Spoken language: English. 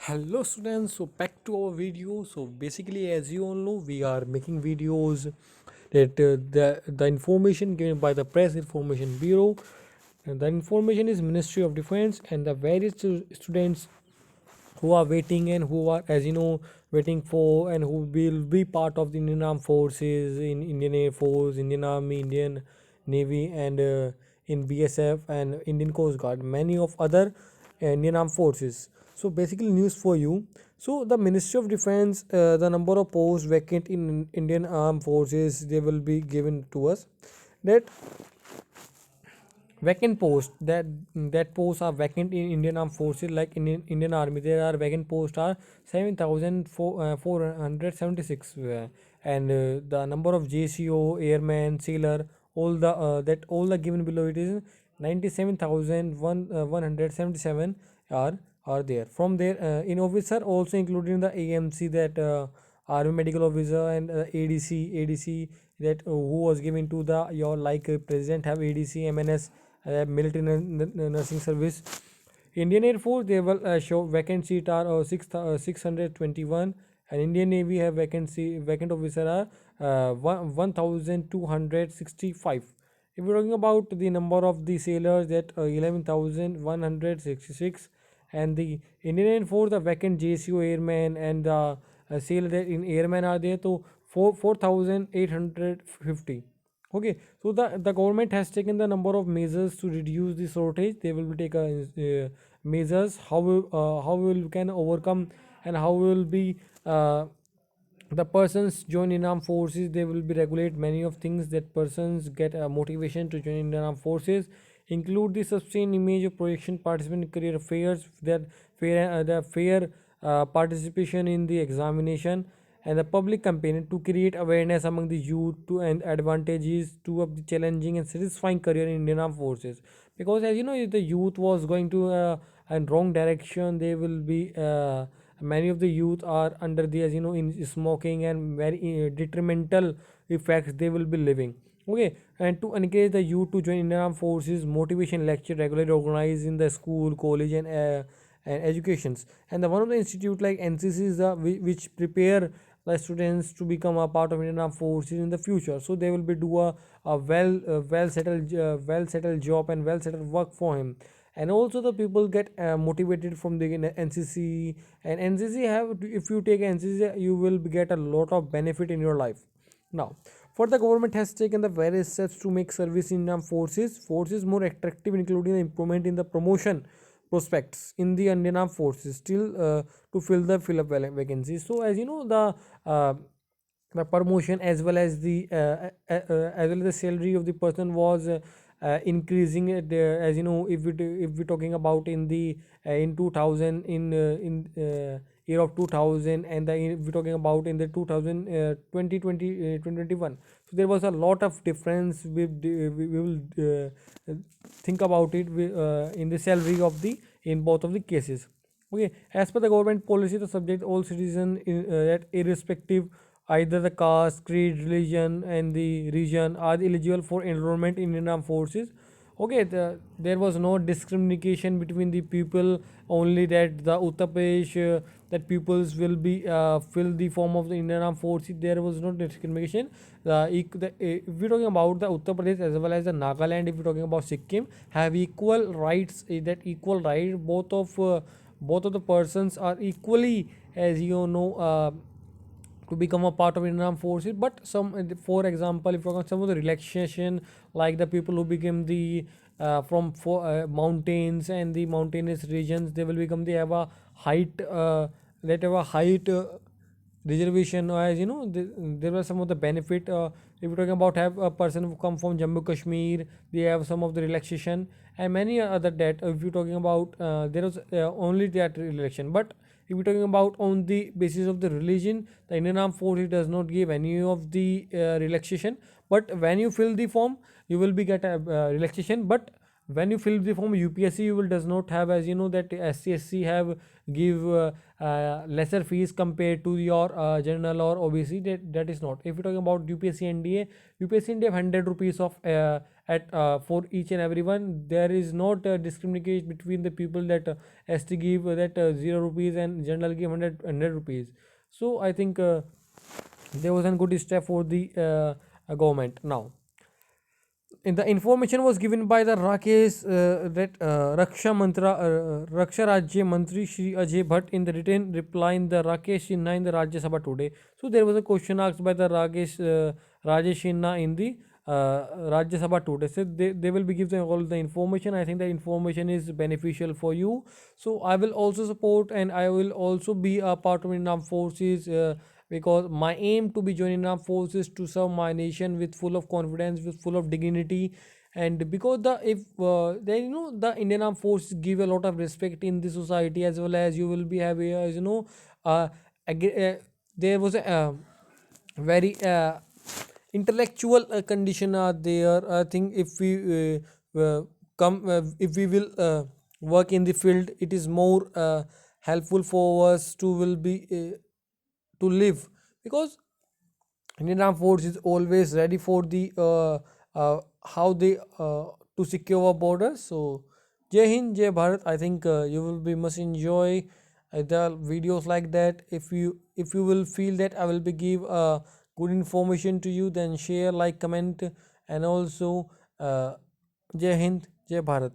Hello students, so back to our video. So basically, as you all know, we are making videos that the information given by the Press Information Bureau, and the information is Ministry of Defense, and the various students who are waiting and who are, as you know, waiting for and who will be part of the Indian Armed Forces, in Indian Air Force, Indian Army, Indian Navy, and in BSF and Indian Coast Guard, many of other Indian Armed Forces. So basically, news for you. So the Ministry of Defense, the number of posts vacant in Indian Armed Forces, they will be given to us. That vacant post that posts are vacant in Indian Armed Forces, like in Indian Army there are vacant posts are 7476, and the number of JCO, airman, sailor, all the given below it is 97,177 are there. From there, in officer also including the AMC, that army medical officer, and ADC that who was given to the your, like president have ADC, MNS, military nursing service. Indian Air Force, they will show vacant seat are 621, and Indian Navy have vacant officer are 1265. If we're talking about the number of the sailors, that 11,166, and the Indian Air Force, the vacant JCO airman and the sailor that in airman are there, so 4,850. Okay, so the government has taken the number of measures to reduce the shortage. They will be take measures how we can overcome, and how will be the persons join in armed forces. They will be regulate many of things that persons get a motivation to join in armed forces, include the sustained image of projection, participant in career affairs, that fair participation in the examination, and the public campaign to create awareness among the youth to and advantages to of the challenging and satisfying career in Indian Armed Forces. Because as you know, if the youth was going to a wrong direction, they will be many of the youth are under the, as you know, in smoking and very detrimental effects they will be living. Okay, and to encourage the youth to join Indian Armed Forces, motivation lecture regularly organized in the school, college, and educations. And the one of the institute like NCC is the which prepare the students to become a part of Indian Armed Forces in the future. So they will be do a well settled job and well settled work for him. And also the people get motivated from the NCC. And NCC have, if you take NCC, you will get a lot of benefit in your life. Now, for the government has taken the various steps to make service in armed forces more attractive, including the improvement in the promotion prospects in the Indian Armed Forces, still to fill up vacancies. So as you know, the promotion as well as as well as the salary of the person was increasing as you know, if we're talking about in the in 2000, in year of 2000, and if we're talking about in the 2000 2021, so there was a lot of difference. We will think about it in the salary of the, in both of the cases. Okay, as per the government policy, the subject all citizens that irrespective either the caste, creed, religion, and the region are eligible for enrollment in Indian Armed Forces. Okay, there was no discrimination between the people, only that the Uttar Pradesh, that peoples will be fill the form of the Indian Armed Forces. There was no discrimination. If we're talking about the Uttar Pradesh as well as the Nagaland, if we're talking about Sikkim, have equal rights. That equal right, both of the persons are equally, as you know, to become a part of Indian Armed Forces. But some, for example, if you look at some of the relaxation, like the people who became the from mountains and the mountainous regions, they will become, they have a height, that have a height reservation, as you know, there were some of the benefit. If you're talking about have a person who come from Jammu Kashmir, they have some of the relaxation, and many other that, if you're talking about there was only that relaxation. But if you're talking about on the basis of the religion, the Indian Armed Forces does not give any of the relaxation. But when you fill the form, you will be get a relaxation. But when you fill the form UPSC, you will does not have, as you know, that SC have give lesser fees compared to your general or OBC. That is not. If you're talking about UPSC NDA, UPSC NDA have 100 rupees of at for each and everyone. There is not discrimination between the people that ST give that 0 rupees and general give 100 rupees. So I think there was a good step for the government. Now in the information was given by the Rakesh that Raksha Rajya Mantri Shri Ajay Bhatt in the written reply in the Rakesh Sinha in the Rajya Sabha today. So there was a question asked by the Rajesh Sinha in the Rajya Sabha today. So they will be giving all the information. I think the information is beneficial for you. So I will also support and I will also be a part of Indian Armed Forces. Because my aim to be joining armed forces to serve my nation with full of confidence, with full of dignity. And because the if then the Indian armed forces give a lot of respect in the society, as well as you will be having as uh, there was a very intellectual condition are there. I think if we come if we will work in the field, it is more helpful for us to will be to live, because Indian Armed Force is always ready for the how they to secure our borders. So Jai Hind, Jai Bharat. I think you will be must enjoy the videos like that. If you will feel that I will be give good information to you, then share, like, comment, and also Jai Hind, Jai Bharat.